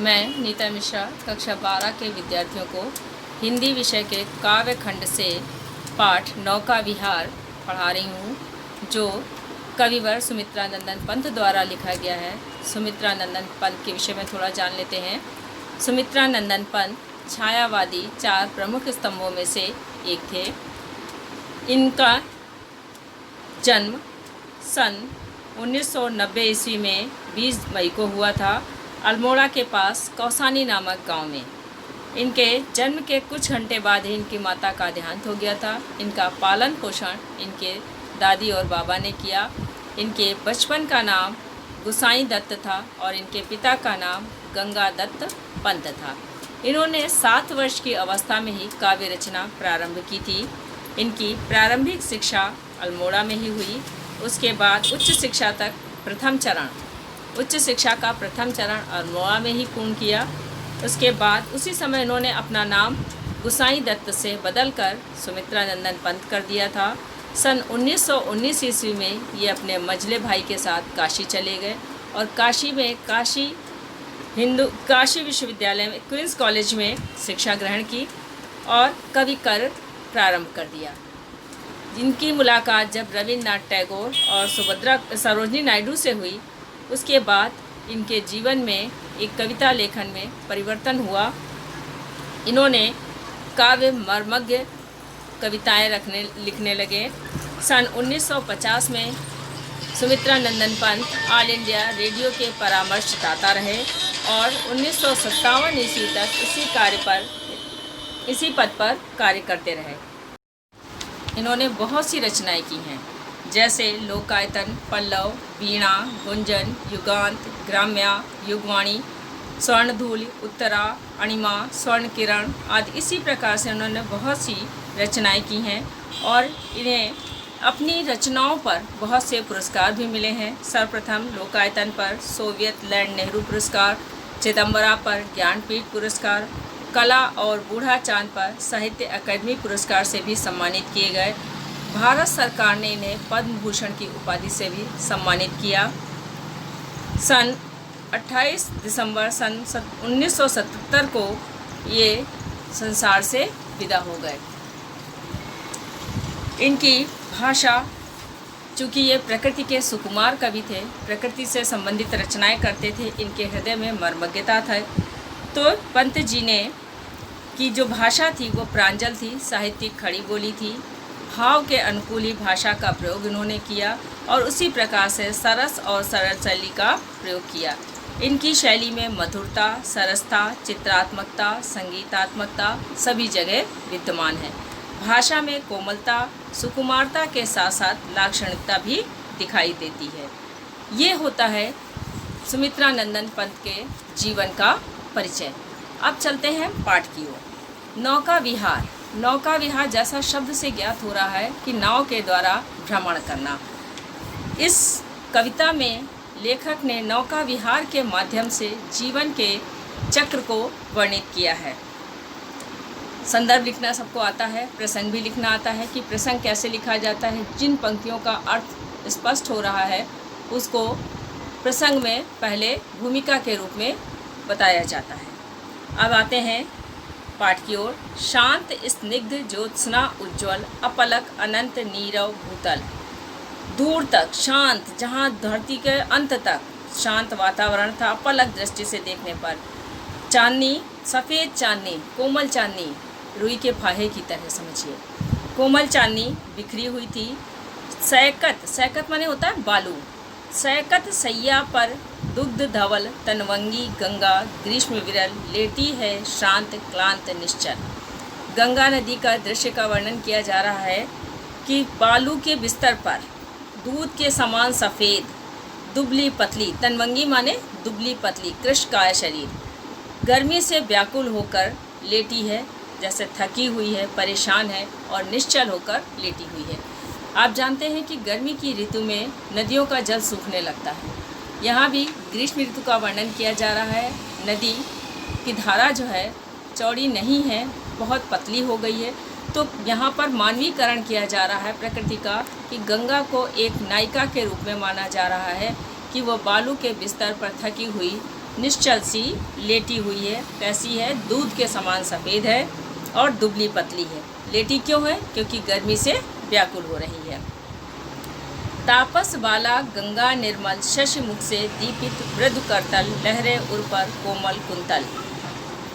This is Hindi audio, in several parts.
मैं नीता मिश्रा कक्षा 12 के विद्यार्थियों को हिंदी विषय के काव्य खंड से पाठ नौका विहार पढ़ा रही हूँ, जो कविवर सुमित्रा नंदन पंत द्वारा लिखा गया है। सुमित्रा नंदन पंत के विषय में थोड़ा जान लेते हैं। सुमित्रा नंदन पंत छायावादी 4 प्रमुख स्तंभों में से एक थे। इनका जन्म सन 1990 ईस्वी में 20 मई को हुआ था, अल्मोड़ा के पास कौसानी नामक गांव में। इनके जन्म के कुछ घंटे बाद ही इनकी माता का देहांत हो गया था। इनका पालन पोषण इनके दादी और बाबा ने किया। इनके बचपन का नाम गुसाई दत्त था और इनके पिता का नाम गंगा दत्त पंत था। इन्होंने 7 वर्ष की अवस्था में ही काव्य रचना प्रारंभ की थी। इनकी प्रारंभिक शिक्षा अल्मोड़ा में ही हुई। उसके बाद उच्च शिक्षा का प्रथम चरण अल्मोड़ा में ही पूर्ण किया। उसके बाद उसी समय इन्होंने अपना नाम गुसाई दत्त से बदलकर सुमित्रा नंदन पंत कर दिया था। सन 1919 ईस्वी में ये अपने मझले भाई के साथ काशी चले गए और काशी विश्वविद्यालय में क्वींस कॉलेज में शिक्षा ग्रहण की और कवि कर प्रारंभ कर दिया। जिनकी मुलाकात जब रविन्द्रनाथ टैगोर और सरोजिनी नायडू से हुई, उसके बाद इनके जीवन में एक कविता लेखन में परिवर्तन हुआ। इन्होंने काव्य मर्मज्ञ कविताएं लिखने लगे। सन 1950 में सुमित्रा नंदन पंत ऑल इंडिया रेडियो के परामर्शदाता रहे और 1957 ईस्वी तक इसी पद पर कार्य करते रहे। इन्होंने बहुत सी रचनाएं की हैं, जैसे लोकायतन, पल्लव, वीणा, गुंजन, युगांत, ग्राम्या, युगवाणी, स्वर्णधूल, उत्तरा, अणिमा, स्वर्ण किरण आदि। इसी प्रकार से उन्होंने बहुत सी रचनाएं की हैं और इन्हें अपनी रचनाओं पर बहुत से पुरस्कार भी मिले हैं। सर्वप्रथम लोकायतन पर सोवियत लैंड नेहरू पुरस्कार, चिदम्बरा पर ज्ञानपीठ पुरस्कार, कला और बूढ़ा चांद पर साहित्य अकादमी पुरस्कार से भी सम्मानित किए गए। भारत सरकार ने इन्हें पद्म भूषण की उपाधि से भी सम्मानित किया। सन 28 दिसंबर सन 1977 को ये संसार से विदा हो गए। इनकी भाषा, चूँकि ये प्रकृति के सुकुमार कवि थे, प्रकृति से संबंधित रचनाएं करते थे, इनके हृदय में मर्मज्ञता था। तो पंत जी ने की जो भाषा थी वो प्रांजल थी, साहित्यिक खड़ी बोली थी। भाव के अनुकूल ही भाषा का प्रयोग इन्होंने किया और उसी प्रकार से सरस और सरल शैली का प्रयोग किया। इनकी शैली में मधुरता, सरसता, चित्रात्मकता, संगीतात्मकता सभी जगह विद्यमान है। भाषा में कोमलता, सुकुमारता के साथ साथ लाक्षणिकता भी दिखाई देती है। ये होता है सुमित्रा नंदन पंत के जीवन का परिचय। अब चलते हैं पाठ की ओर। नौका विहार। नौका विहार जैसा शब्द से ज्ञात हो रहा है कि नाव के द्वारा भ्रमण करना। इस कविता में लेखक ने नौका विहार के माध्यम से जीवन के चक्र को वर्णित किया है। संदर्भ लिखना सबको आता है, प्रसंग भी लिखना आता है कि प्रसंग कैसे लिखा जाता है। जिन पंक्तियों का अर्थ स्पष्ट हो रहा है उसको प्रसंग में पहले भूमिका के रूप में बताया जाता है। अब आते हैं पाठ की ओर। शांत स्निग्ध ज्योत्सना उज्ज्वल अपलक अनंत नीरव भूतल। दूर तक शांत, जहाँ धरती के अंत तक शांत वातावरण था। अपलक दृष्टि से देखने पर चांदनी, सफ़ेद चांदनी, कोमल चांदनी, रुई के फाहे की तरह समझिए। कोमल चांदनी बिखरी हुई थी। सैकत माने होता है बालू। सैकत सैया पर दुग्ध धवल तनवंगी गंगा ग्रीष्म विरल लेटी है शांत क्लांत निश्चल। गंगा नदी का दृश्य का वर्णन किया जा रहा है कि बालू के बिस्तर पर दूध के समान सफ़ेद दुबली पतली, तनवंगी माने दुबली पतली कृष्णकाय शरीर, गर्मी से व्याकुल होकर लेटी है, जैसे थकी हुई है, परेशान है और निश्चल होकर लेटी हुई है। आप जानते हैं कि गर्मी की ऋतु में नदियों का जल सूखने लगता है। यहाँ भी ग्रीष्म ऋतु का वर्णन किया जा रहा है। नदी की धारा जो है चौड़ी नहीं है, बहुत पतली हो गई है। तो यहाँ पर मानवीकरण किया जा रहा है प्रकृति का कि गंगा को एक नायिका के रूप में माना जा रहा है कि वो बालू के बिस्तर पर थकी हुई निश्चल सी लेटी हुई है। कैसी है? दूध के समान सफ़ेद है और दुबली पतली है। लेटी क्यों है? क्योंकि गर्मी से व्याकुल हो रही है। तापस बाला गंगा निर्मल शशि मुख से दीपित मृदु करतल लहरे उर पर कोमल कुंतल।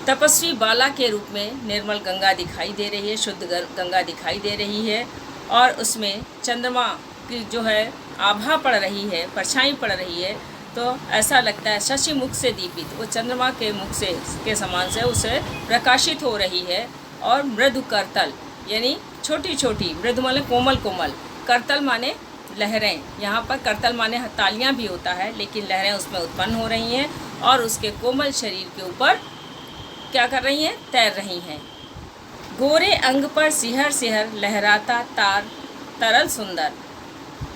तपस्वी बाला के रूप में निर्मल गंगा दिखाई दे रही है, शुद्ध गंगा दिखाई दे रही है और उसमें चंद्रमा की जो है आभा पड़ रही है, परछाई पड़ रही है। तो ऐसा लगता है शशि मुख से दीपित, वो चंद्रमा के मुख से के समान से उसे प्रकाशित हो रही है। और मृदु करतल यानी छोटी छोटी, मृदु माने कोमल कोमल, करतल माने लहरें। यहाँ पर करतल माने तालियाँ भी होता है, लेकिन लहरें उसमें उत्पन्न हो रही हैं और उसके कोमल शरीर के ऊपर क्या कर रही हैं? तैर रही हैं। गोरे अंग पर सिहर सिहर लहराता तार तरल सुंदर।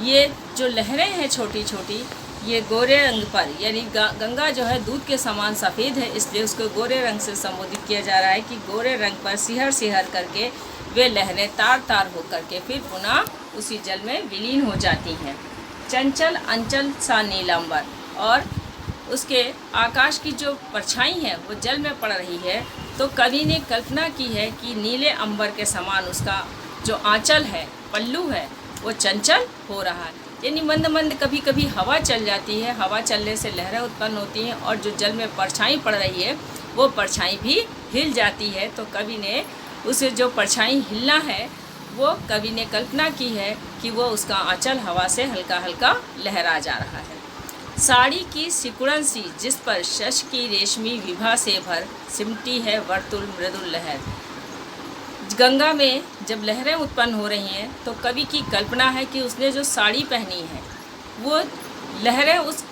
ये जो लहरें हैं छोटी छोटी, ये गोरे रंग पर, यानी गंगा जो है दूध के समान सफ़ेद है, इसलिए उसको गोरे रंग से संबोधित किया जा रहा है कि गोरे रंग पर सिहर सिहर करके वे लहरें तार तार होकर के फिर पुनः उसी जल में विलीन हो जाती हैं। चंचल अंचल सा नीलांबर, और उसके आकाश की जो परछाई है वो जल में पड़ रही है। तो कवि ने कल्पना की है कि नीले अंबर के समान उसका जो आंचल है, पल्लू है, वो चंचल हो रहा है। यानी मंद मंद कभी कभी हवा चल जाती है, हवा चलने से लहरें उत्पन्न होती हैं और जो जल में परछाई पड़ रही है वो परछाई भी हिल जाती है। तो कवि ने उसे जो परछाई हिलना है वो कवि ने कल्पना की है कि वो उसका आंचल हवा से हल्का हल्का लहरा जा रहा है। साड़ी की सिकुड़न सी जिस पर शश की रेशमी विभा से भर सिमटी है वर्तुल मृदुल लहर। गंगा में जब लहरें उत्पन्न हो रही हैं तो कवि की कल्पना है कि उसने जो साड़ी पहनी है वो लहरें उस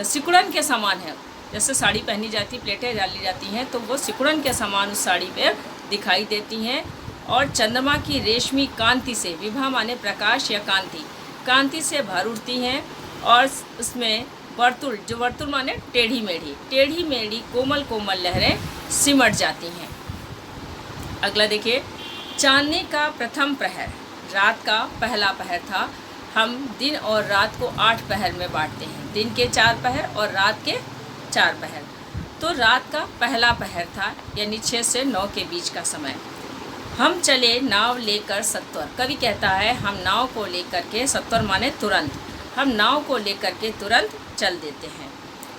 सिकुड़न के समान है। जैसे साड़ी पहनी जाती, प्लेटें डाली जाती हैं, तो वो सिकुड़न के समान उस साड़ी पर दिखाई देती हैं। और चंद्रमा की रेशमी कांति से, विभा माने प्रकाश या कांति, कांति से भर उठती हैं और उसमें वर्तुल, जो वर्तुल माने टेढ़ी मेढ़ी कोमल कोमल लहरें सिमट जाती हैं। अगला देखिए, चांदनी का प्रथम प्रहर, रात का पहला पहर था। हम दिन और रात को 8 पहर में बांटते हैं, दिन के 4 पहर और रात के 4 पहर। तो रात का पहला पहर था, यानी 6 से 9 के बीच का समय। हम चले नाव लेकर सत्वर, कवि कहता है हम नाव को लेकर के, सत्वर माने तुरंत, हम नाव को लेकर के तुरंत चल देते हैं।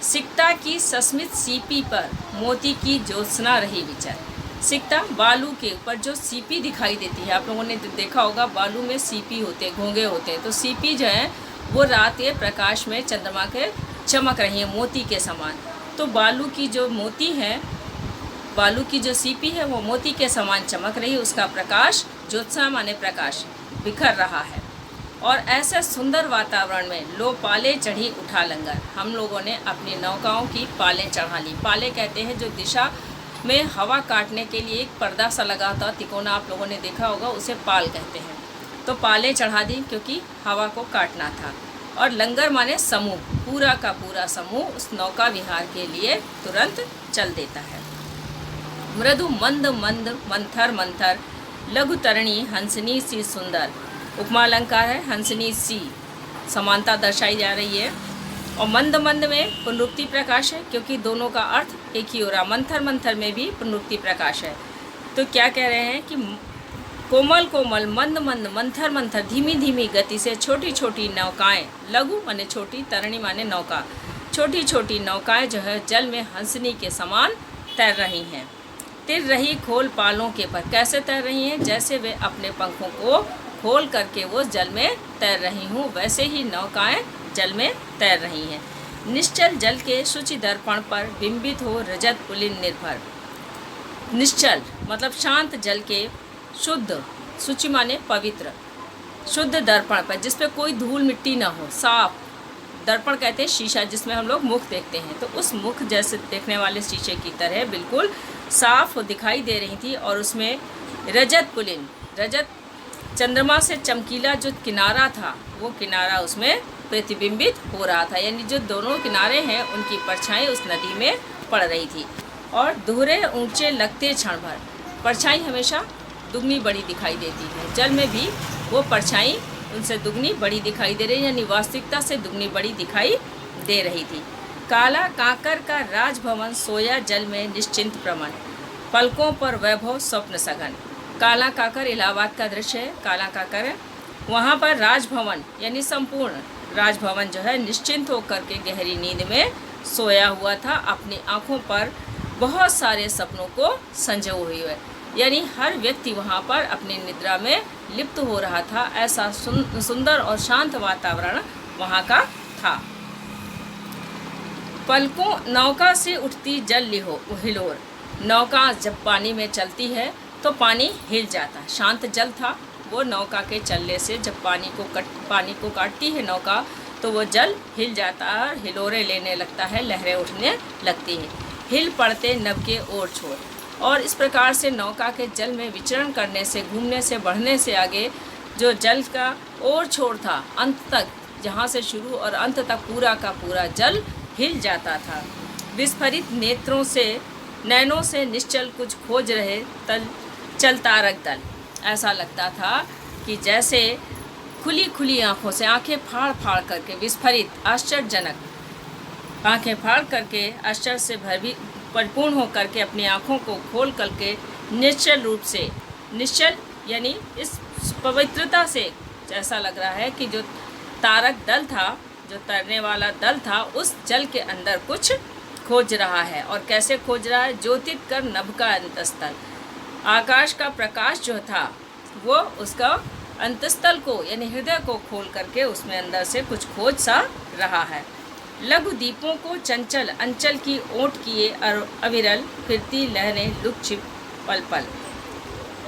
सिकता की सस्मित सीपी पर मोती की ज्योत्सना रही विचर। सिकता बालू के ऊपर जो सीपी दिखाई देती है, आप लोगों ने देखा होगा बालू में सीपी होते हैं, घोंगे होते हैं। तो सीपी जो है वो रात के प्रकाश में चंद्रमा के चमक रही है मोती के समान। तो बालू की जो मोती है, बालू की जो सीपी है वो मोती के समान चमक रही है, उसका प्रकाश, ज्योत्सना माने प्रकाश, बिखर रहा है। और ऐसे सुंदर वातावरण में लो पाले चढ़ी उठा लंगर, हम लोगों ने अपनी नौकाओं की पालें चढ़ा ली। पाले कहते हैं जो दिशा में हवा काटने के लिए एक पर्दा सा लगा होता, तिकोना आप लोगों ने देखा होगा, उसे पाल कहते हैं। तो पालें चढ़ा दी क्योंकि हवा को काटना था। और लंगर माने समूह, पूरा का पूरा समूह उस नौका विहार के लिए तुरंत चल देता है। मृदु मंद मंद मंथर मंथर लघु तरणि हंसनी सी सुंदर। उपमा अलंकार है, हंसनी सी समानता दर्शाई जा रही है। और मंद मंद में पुनरुक्ति प्रकाश है क्योंकि दोनों का अर्थ एक ही हो रहा। मंथर मंथर में भी पुनरुक्ति प्रकाश है। तो क्या कह रहे हैं कि कोमल कोमल, मंद मंद, मंथर मंथर, धीमी धीमी गति से छोटी छोटी नौकाएं, लघु माने छोटी, तरणि माने नौका, छोटी छोटी नौकाएं जो है जल में हंसनी के समान तैर रही हैं। तिर रही खोल पालों के पर, कैसे तैर रही हैं? जैसे वे अपने पंखों को खोल करके वो जल में तैर रही हूँ, वैसे ही नौकाएं जल में तैर रही हैं। निश्चल जल के शुचि दर्पण पर बिंबित हो रजत पुलिन निर्भर। निश्चल मतलब शांत जल के शुद्ध, शुचि माने पवित्र, शुद्ध दर्पण पर जिस पे कोई धूल मिट्टी ना हो, साफ दर्पण कहते हैं शीशा जिसमें हम लोग मुख देखते हैं। तो उस मुख जैसे देखने वाले शीशे की तरह बिल्कुल साफ दिखाई दे रही थी। और उसमें रजत पुलिन, रजत चंद्रमा से चमकीला जो किनारा था वो किनारा उसमें प्रतिबिंबित हो रहा था, यानी जो दोनों किनारे हैं उनकी परछाई उस नदी में पड़ रही थी। और दोहरे ऊंचे लगते क्षण भर, परछाई हमेशा दुगनी बड़ी दिखाई देती है, जल में भी वो परछाई उनसे दुगनी बड़ी दिखाई दे रही, यानी वास्तविकता से दुगनी बड़ी दिखाई दे रही थी। काला काकर का राजभवन सोया जल में निश्चिंत प्रमन, पलकों पर वैभव स्वप्न सघन। काला काकर इलाहाबाद का दृश्य है। काला काकर है, वहाँ पर राजभवन यानी संपूर्ण राजभवन जो है निश्चिंत होकर के गहरी नींद में सोया हुआ था, अपनी आँखों पर बहुत सारे सपनों को संजोए हुए है। यानी हर व्यक्ति वहाँ पर अपनी निद्रा में लिप्त हो रहा था। ऐसा सुंदर और शांत वातावरण वहाँ का था। पलकों नौका से उठती जल हिलोर, नौका जब पानी में चलती है तो पानी हिल जाता है। शांत जल था, वो नौका के चलने से जब पानी को काटती है नौका तो वो जल हिल जाता है, हिलोरे लेने लगता है, लहरें उठने लगती हैं। हिल पड़ते नभ के ओर छोर, और इस प्रकार से नौका के जल में विचरण करने से, घूमने से, बढ़ने से आगे जो जल का ओर छोर था, अंत तक, जहाँ से शुरू और अंत तक पूरा का पूरा जल हिल जाता था। विस्फारित नेत्रों से, नैनों से निश्चल कुछ खोज रहे चल तारक दल। ऐसा लगता था कि जैसे खुली खुली आँखों से, आंखें फाड़ फाड़ करके, विस्फारित आश्चर्यजनक आंखें फाड़ करके, आश्चर्य से परिपूर्ण होकर के अपनी आँखों को खोल करके निश्चल रूप से, निश्चल यानी इस पवित्रता से ऐसा लग रहा है कि जो तारक दल था, जो तैरने वाला दल था, उस जल के अंदर कुछ खोज रहा है। और कैसे खोज रहा है? ज्योतित कर नभ का अंतस्थल, आकाश का प्रकाश जो था वो उसका अंतस्थल को यानी हृदय को खोल करके उसमें अंदर से कुछ खोज सा रहा है। लघु दीपों को चंचल अंचल की ओट किए अविरल फिरती लहरें लुक छिप पल पल।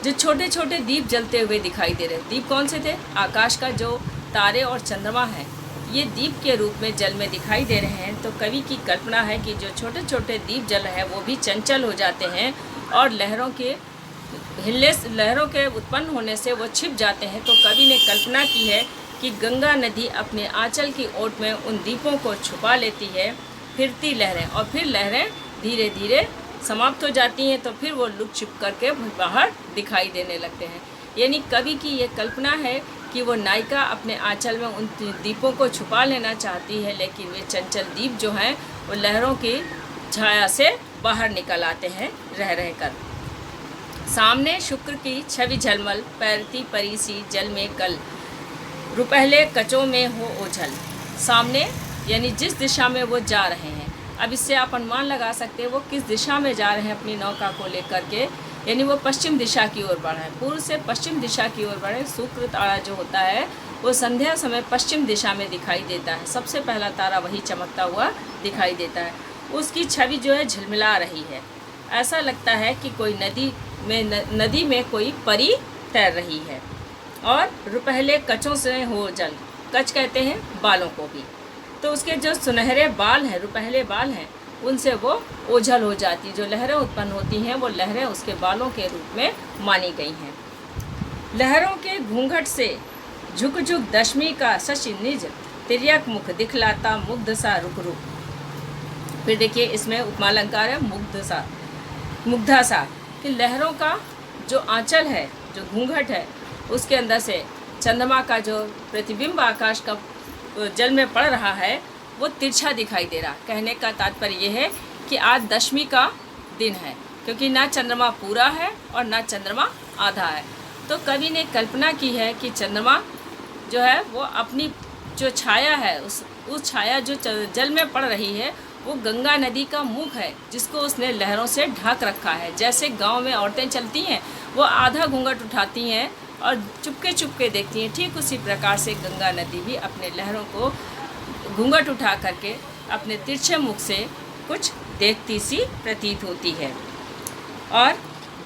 जो छोटे छोटे दीप जलते हुए दिखाई दे रहे। दीप कौन से थे? आकाश का जो तारे और चंद्रमा है, ये दीप के रूप में जल में दिखाई दे रहे हैं। तो कवि की कल्पना है कि जो छोटे छोटे दीप जल है वो भी चंचल हो जाते हैं और लहरों के उत्पन्न होने से वो छिप जाते हैं। तो कवि ने कल्पना की है कि गंगा नदी अपने आंचल की ओट में उन दीपों को छुपा लेती है, फिरती लहरें, और फिर लहरें धीरे धीरे समाप्त हो जाती हैं, तो फिर वो लुक छिप करके बाहर दिखाई देने लगते हैं। यानी कवि की ये कल्पना है कि वो नायिका अपने आंचल में उन दीपों को छुपा लेना चाहती है, लेकिन वे चंचल दीप जो हैं वो लहरों की छाया से बाहर निकल आते हैं रह रह कर। सामने शुक्र की छवि झलमल, पैरती परी सी जल में कल, रुपहले कचों में हो ओझल। सामने यानी जिस दिशा में वो जा रहे हैं, अब इससे आप अनुमान लगा सकते हैं वो किस दिशा में जा रहे हैं अपनी नौका को लेकर के। यानी वो पश्चिम दिशा की ओर बढ़ रहे हैं, पूर्व से पश्चिम दिशा की ओर बढ़े। शुक्र तारा जो होता है वो संध्या समय पश्चिम दिशा में दिखाई देता है, सबसे पहला तारा वही चमकता हुआ दिखाई देता है। उसकी छवि जो है झिलमिला रही है, ऐसा लगता है कि कोई नदी में कोई परी तैर रही है। और रुपहले कचों से हो जल, कच कहते हैं बालों को भी, तो उसके जो सुनहरे बाल हैं, रुपहले बाल हैं, उनसे वो ओझल हो जाती। जो लहरें उत्पन्न होती हैं वो लहरें उसके बालों के रूप में मानी गई हैं। लहरों के घूंघट से झुक झुक दशमी का शशि निज, तिर्यक मुख दिखलाता मुग्ध सा रुक रुक। फिर देखिए इसमें उपमालंकार है मुग्धा सा, कि लहरों का जो आंचल है, जो घूंघट है, उसके अंदर से चंद्रमा का जो प्रतिबिंब आकाश का जल में पड़ रहा है वो तिरछा दिखाई दे रहा। कहने का तात्पर्य ये है कि आज दशमी का दिन है, क्योंकि ना चंद्रमा पूरा है और ना चंद्रमा आधा है। तो कवि ने कल्पना की है कि चंद्रमा जो है वो अपनी जो छाया है, उस छाया जो जल में पड़ रही है वो गंगा नदी का मुख है, जिसको उसने लहरों से ढक रखा है। जैसे गांव में औरतें चलती हैं वो आधा घूंघट उठाती हैं और चुपके देखती हैं, ठीक उसी प्रकार से गंगा नदी भी अपने लहरों को घूंघट उठा करके अपने तिरछे मुख से कुछ देखती सी प्रतीत होती है। और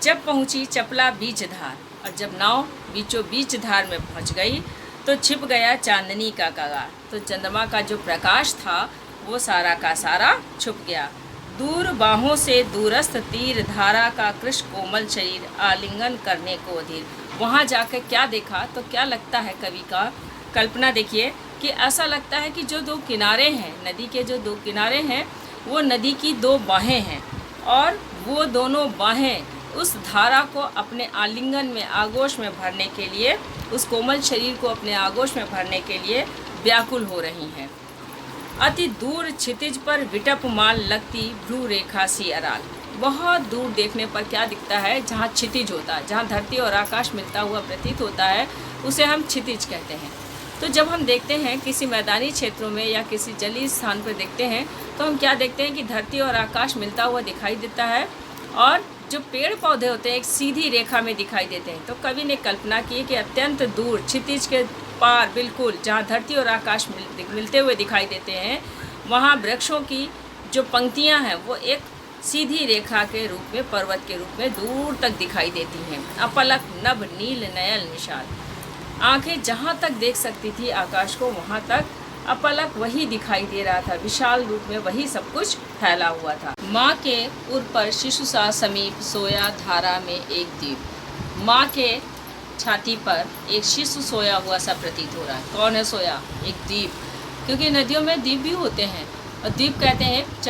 जब पहुंची चपला बीच धार, और जब नाव बीचों बीच धार में पहुंच गई तो छिप गया चांदनी का कगार। तो चंद्रमा का जो प्रकाश था वो सारा का सारा छुप गया। दूर बाहों से दूरस्थ तीर धारा का कृष्ण कोमल शरीर आलिंगन करने को अधीर। वहाँ जाकर क्या देखा, तो क्या लगता है कवि का कल्पना देखिए कि ऐसा लगता है कि जो दो किनारे हैं, नदी के जो दो किनारे हैं, वो नदी की दो बाहें हैं, और वो दोनों बाहें उस धारा को अपने आलिंगन में, आगोश में भरने के लिए, उस कोमल शरीर को अपने आगोश में भरने के लिए व्याकुल हो रही हैं। अति दूर क्षितिज पर विटपमाल लगती भ्रू रेखा सी अराल। बहुत दूर देखने पर क्या दिखता है, जहाँ क्षितिज होता है, जहाँ धरती और आकाश मिलता हुआ प्रतीत होता है, उसे हम क्षितिज कहते हैं। तो जब हम देखते हैं किसी मैदानी क्षेत्रों में या किसी जलीय स्थान पर देखते हैं तो हम क्या देखते हैं कि धरती और आकाश मिलता हुआ दिखाई देता है और जो पेड़ पौधे होते हैं एक सीधी रेखा में दिखाई देते हैं। तो कवि ने कल्पना की कि अत्यंत दूर क्षितिज के पार बिल्कुल जहाँ धरती और आकाश मिलते हुए दिखाई देते हैं, वहाँ वृक्षों की जो पंक्तियाँ हैं वो एक सीधी रेखा के रूप में, पर्वत के रूप में दूर तक दिखाई देती हैं। अपलक नभ नील नयन विशाल, आंखें जहाँ तक देख सकती थी आकाश को, वहाँ तक अपलक वही दिखाई दे रहा था, विशाल रूप में वही सब कुछ फैला हुआ था। माँ के उर पर शिशु सा समीप सोया धारा में एक द्वीप। माँ के छाती पर एक शिशु सोया हुआ सा प्रतीत हो रहा है। कौन है सोया? एक द्वीप, क्योंकि नदियों में द्वीप भी होते हैं। और द्वीप कहते हैं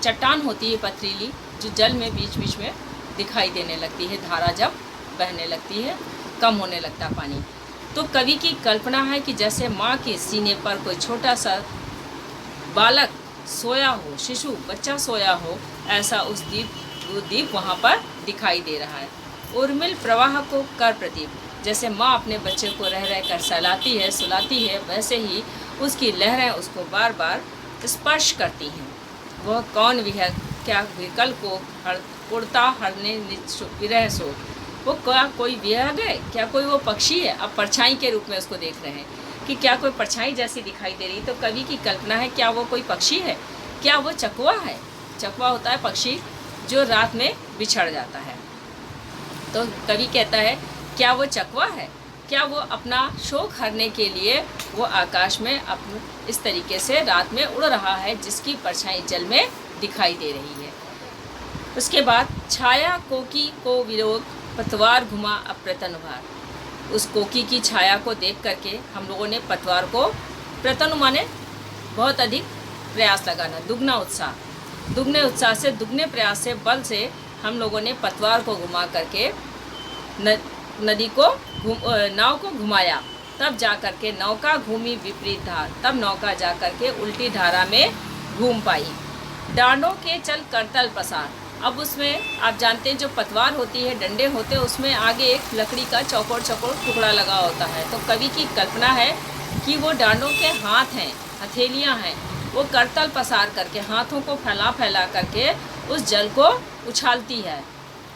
चट्टान होती है पथरीली, जो जल में बीच बीच में दिखाई देने लगती है, धारा जब बहने लगती है, कम होने लगता पानी। तो कवि की कल्पना है कि जैसे माँ के सीने पर कोई छोटा सा बालक सोया हो, शिशु बच्चा सोया हो, ऐसा उस द्वीप वहाँ पर दिखाई दे रहा है। उर्मिल प्रवाह को कर प्रतीप, जैसे माँ अपने बच्चे को रह रह कर सहलाती है, सुलाती है, वैसे ही उसकी लहरें उसको बार बार स्पर्श करती हैं। वह कौन विहग क्या विकल को उड़ता हरने विरह सो, वो क्या कोई विहग है, क्या कोई वो पक्षी है? अब परछाई के रूप में उसको देख रहे हैं कि क्या कोई परछाई जैसी दिखाई दे रही। तो कवि की कल्पना है, क्या वो कोई पक्षी है? क्या वो चकवा है? चकवा होता है पक्षी जो रात में बिछड़ जाता है। तो कवि कहता है क्या वो चकवा है? क्या वो अपना शोक हरने के लिए वो आकाश में इस तरीके से रात में उड़ रहा है, जिसकी परछाई जल में दिखाई दे रही है। उसके बाद छाया कोकी को विरोध पतवार घुमा अप्रतन भार। उस कोकी की छाया को देख करके हम लोगों ने पतवार को, प्रतन माने बहुत अधिक प्रयास लगाना, दुगना उत्साह से, दुगने प्रयास से, बल से हम लोगों ने पतवार को घुमा करके नदी को नाव को घुमाया। तब जा करके नौका घूमी विपरीत धार, तब नौका जा करके उल्टी धारा में घूम पाई। डांडों के चल करतल पसार, अब उसमें आप जानते हैं जो पतवार होती है, डंडे होते हैं, उसमें आगे एक लकड़ी का चौकोर टुकड़ा लगा होता है। तो कवि की कल्पना है कि वो डांडों के हाथ हैं, हथेलियां हैं, वो करतल पसार करके हाथों को फैला फैला करके उस जल को उछालती है।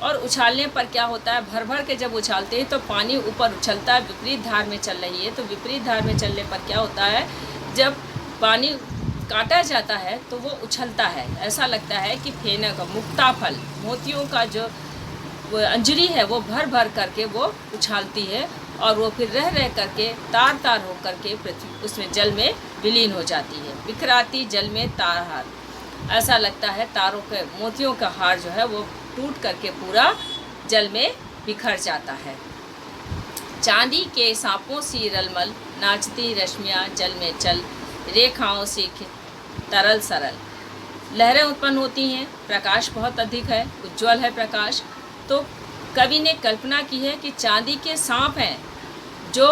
और उछालने पर क्या होता है, भर भर के जब उछालते हैं तो पानी ऊपर उछलता है, विपरीत धार में चल रही है। तो विपरीत धार में चलने पर क्या होता है, जब पानी काटा जाता है तो वो उछलता है, ऐसा लगता है कि फेना का मुक्ताफल, मोतियों का जो वो अंजलि है वो भर भर करके वो उछालती है और वो फिर रह रह करके तार तार हो करके पृथ्वी उसमें जल में विलीन हो जाती है। बिखराती जल में तार हार, ऐसा लगता है तारों के मोतियों का हार जो है वो टूट करके पूरा जल में बिखर जाता है। चांदी के सांपों सी रलमल नाचती रश्मियाँ जल में चल, रेखाओं से तरल सरल। लहरें उत्पन्न होती हैं, प्रकाश बहुत अधिक है, उज्ज्वल है प्रकाश। तो कवि ने कल्पना की है कि चांदी के सांप हैं जो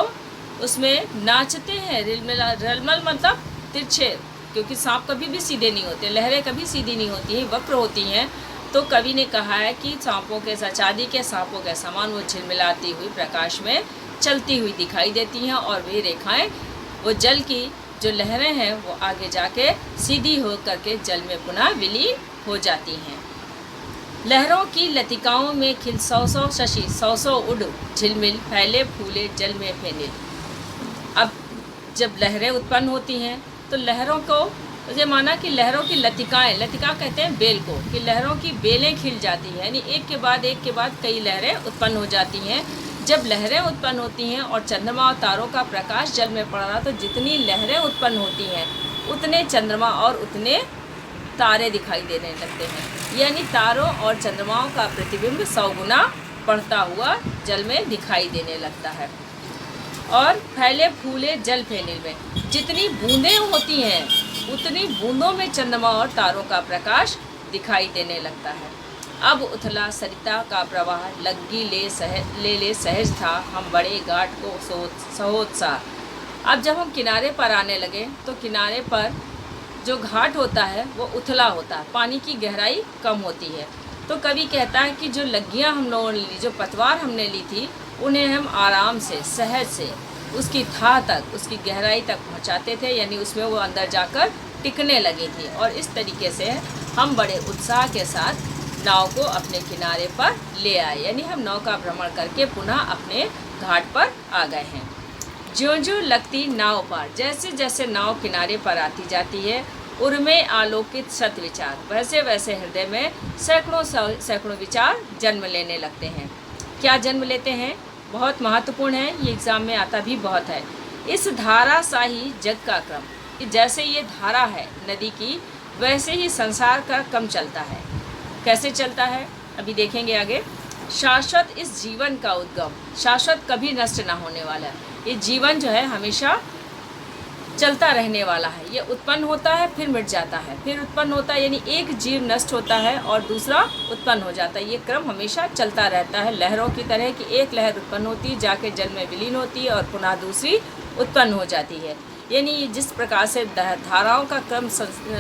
उसमें नाचते हैं। रलमल मतलब तिरछे, क्योंकि सांप कभी भी सीधे नहीं होते, लहरें कभी सीधी नहीं होती हैं, वक्र होती हैं। तो कवि ने कहा है कि सांपों के चांदी के सांपों के समान वो झिलमिलाती हुई प्रकाश में चलती हुई दिखाई देती हैं और वे रेखाएं, वो जल की जो लहरें हैं वो आगे जाके सीधी हो करके जल में पुनः विलीन हो जाती हैं। लहरों की लतिकाओं में खिल सौ सौ शशि, सौ सौ उड़ झिलमिल, फैले फूले जल में फेनिल। अब जब लहरें उत्पन्न होती हैं तो लहरों को ये माना कि लहरों की लतिकाएँ, लतिका कहते हैं बेल को, कि लहरों की बेलें खिल जाती हैं, यानी एक के बाद कई लहरें उत्पन्न हो जाती हैं। जब लहरें उत्पन्न होती हैं और चंद्रमा और तारों का प्रकाश जल में पड़ रहा, तो जितनी लहरें उत्पन्न होती हैं उतने चंद्रमा और उतने तारे दिखाई देने लगते हैं, यानी तारों और चंद्रमाओं का प्रतिबिंब 100 गुना बढ़ता हुआ जल में दिखाई देने लगता है। और फैले फूले जल फेनिल में जितनी बूंदें होती हैं उतनी बूंदों में चंद्रमा और तारों का प्रकाश दिखाई देने लगता है। अब उथला सरिता का प्रवाह लग्गी ले सहज था, हम बड़े घाट को सहोत्साह। अब जब हम किनारे पर आने लगे तो किनारे पर जो घाट होता है वो उथला होता है, पानी की गहराई कम होती है। तो कवि कहता है कि जो लग्गियाँ हम लोगों ने ली, जो पतवार हमने ली थी, उन्हें हम आराम से, सहज से उसकी थाह तक, उसकी गहराई तक पहुंचाते थे, यानी उसमें वो अंदर जाकर टिकने लगी थी। और इस तरीके से हम बड़े उत्साह के साथ नाव को अपने किनारे पर ले आए, यानी हम नाव का भ्रमण करके पुनः अपने घाट पर आ गए हैं। ज्यों-ज्यों लगती नाव पर, जैसे जैसे नाव किनारे पर आती जाती है, उर्मे आलोकित सत विचार, वैसे वैसे हृदय में सैकड़ों सैकड़ों विचार जन्म लेने लगते हैं। क्या जन्म लेते हैं? बहुत महत्वपूर्ण है, ये एग्ज़ाम में आता भी बहुत है। इस धारा सा ही जग का क्रम, कि जैसे ये धारा है नदी की, वैसे ही संसार का क्रम चलता है। कैसे चलता है अभी देखेंगे आगे। शाश्वत इस जीवन का उद्गम, शाश्वत कभी नष्ट ना होने वाला है। ये जीवन जो है हमेशा चलता रहने वाला है। ये उत्पन्न होता है, फिर मिट जाता है, फिर उत्पन्न होता है, यानी एक जीव नष्ट होता है और दूसरा उत्पन्न हो जाता है। ये क्रम हमेशा चलता रहता है, लहरों की तरह कि एक लहर उत्पन्न होती है, जाके जल में विलीन होती है और पुनः दूसरी उत्पन्न हो जाती है। यानी जिस प्रकार से धाराओं का क्रम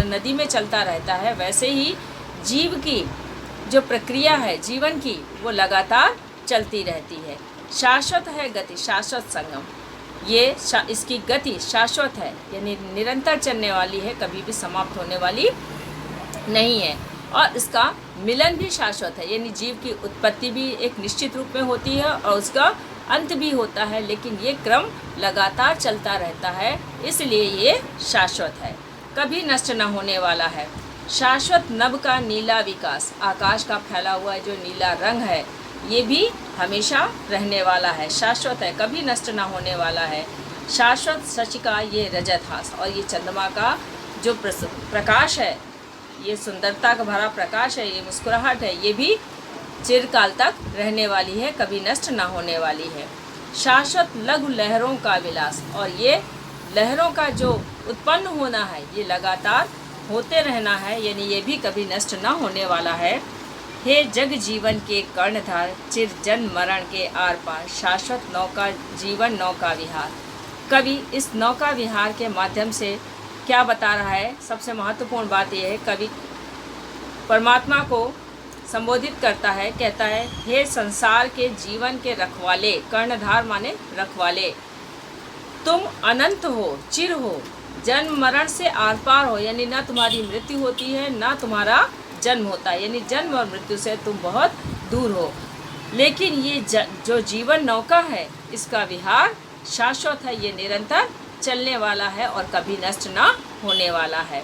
नदी में चलता रहता है, वैसे ही जीव की जो प्रक्रिया है जीवन की, वो लगातार चलती रहती है। शाश्वत है गति, शाश्वत संगम, ये इसकी गति शाश्वत है, यानी निरंतर चलने वाली है, कभी भी समाप्त होने वाली नहीं है। और इसका मिलन भी शाश्वत है, यानी जीव की उत्पत्ति भी एक निश्चित रूप में होती है और उसका अंत भी होता है, लेकिन ये क्रम लगातार चलता रहता है, इसलिए ये शाश्वत है, कभी नष्ट न होने वाला है। शाश्वत नभ का नीला विकास, आकाश का फैला हुआ जो नीला रंग है, ये भी हमेशा रहने वाला है, शाश्वत है, कभी नष्ट ना होने वाला है। शाश्वत शशि का ये रजत हास, और ये चंद्रमा का जो प्रकाश है, ये सुंदरता का भरा प्रकाश है, ये मुस्कुराहट है, ये भी चिरकाल तक रहने वाली है, कभी नष्ट ना होने वाली है। शाश्वत लघु लहरों का विलास, और ये लहरों का जो उत्पन्न होना है, ये लगातार होते रहना है, यानी ये भी कभी नष्ट ना होने वाला है। हे जग जीवन के कर्णधार, चिर जन्म मरण के आर पार, शाश्वत नौका जीवन नौका विहार। कवि इस नौका विहार के माध्यम से क्या बता रहा है? सबसे महत्वपूर्ण बात यह है, कवि परमात्मा को संबोधित करता है, कहता है, हे संसार के जीवन के रखवाले, कर्णधार माने रखवाले, तुम अनंत हो, चिर हो, जन्म मरण से आर पार हो, यानी ना तुम्हारी मृत्यु होती है ना तुम्हारा जन्म होता है, यानी जन्म और मृत्यु से तुम बहुत दूर हो। लेकिन ये जो जीवन नौका है, इसका विहार शाश्वत है, ये निरंतर चलने वाला है और कभी नष्ट ना होने वाला है।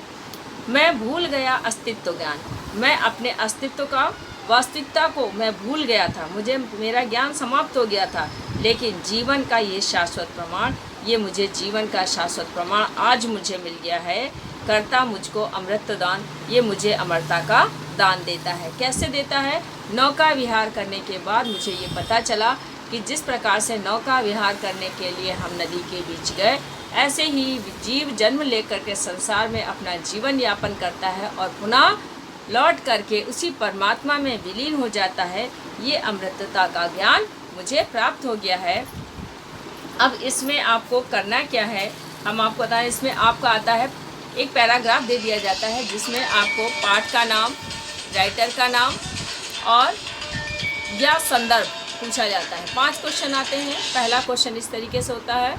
मैं भूल गया अस्तित्व ज्ञान, मैं अपने अस्तित्व का, वास्तविकता को मैं भूल गया था, मुझे मेरा ज्ञान समाप्त हो गया था, लेकिन जीवन का ये शाश्वत प्रमाण, ये मुझे जीवन का शाश्वत प्रमाण आज मुझे मिल गया है। करता मुझको अमृत दान, ये मुझे अमरता का दान देता है। कैसे देता है? नौका विहार करने के बाद मुझे ये पता चला कि जिस प्रकार से नौका विहार करने के लिए हम नदी के बीच गए, ऐसे ही जीव जन्म लेकर के संसार में अपना जीवन यापन करता है और पुनः लौट करके उसी परमात्मा में विलीन हो जाता है। ये अमृतता का ज्ञान मुझे प्राप्त हो गया है। अब इसमें आपको करना क्या है, हम आपको बताएं। इसमें आपका आता है, एक पैराग्राफ दे दिया जाता है जिसमें आपको पाठ का नाम, राइटर का नाम और या संदर्भ पूछा जाता है। 5 क्वेश्चन आते हैं। पहला क्वेश्चन इस तरीके से होता है।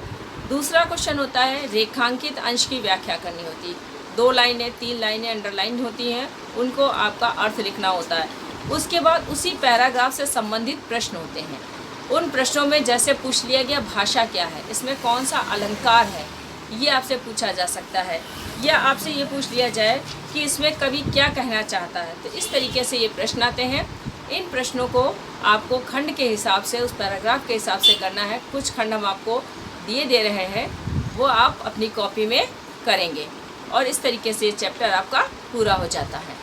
दूसरा क्वेश्चन होता है रेखांकित अंश की व्याख्या करनी होती है। 2 लाइनें 3 लाइनें अंडरलाइन होती हैं, उनको आपका अर्थ लिखना होता है। उसके बाद उसी पैराग्राफ से संबंधित प्रश्न होते हैं। उन प्रश्नों में जैसे पूछ लिया गया भाषा क्या है, इसमें कौन सा अलंकार है, ये आपसे पूछा जा सकता है, या आपसे ये पूछ लिया जाए कि इसमें कवि क्या कहना चाहता है। तो इस तरीके से ये प्रश्न आते हैं। इन प्रश्नों को आपको खंड के हिसाब से, उस पैराग्राफ के हिसाब से करना है। कुछ खंड हम आपको दिए दे रहे हैं, वो आप अपनी कॉपी में करेंगे और इस तरीके से चैप्टर आपका पूरा हो जाता है।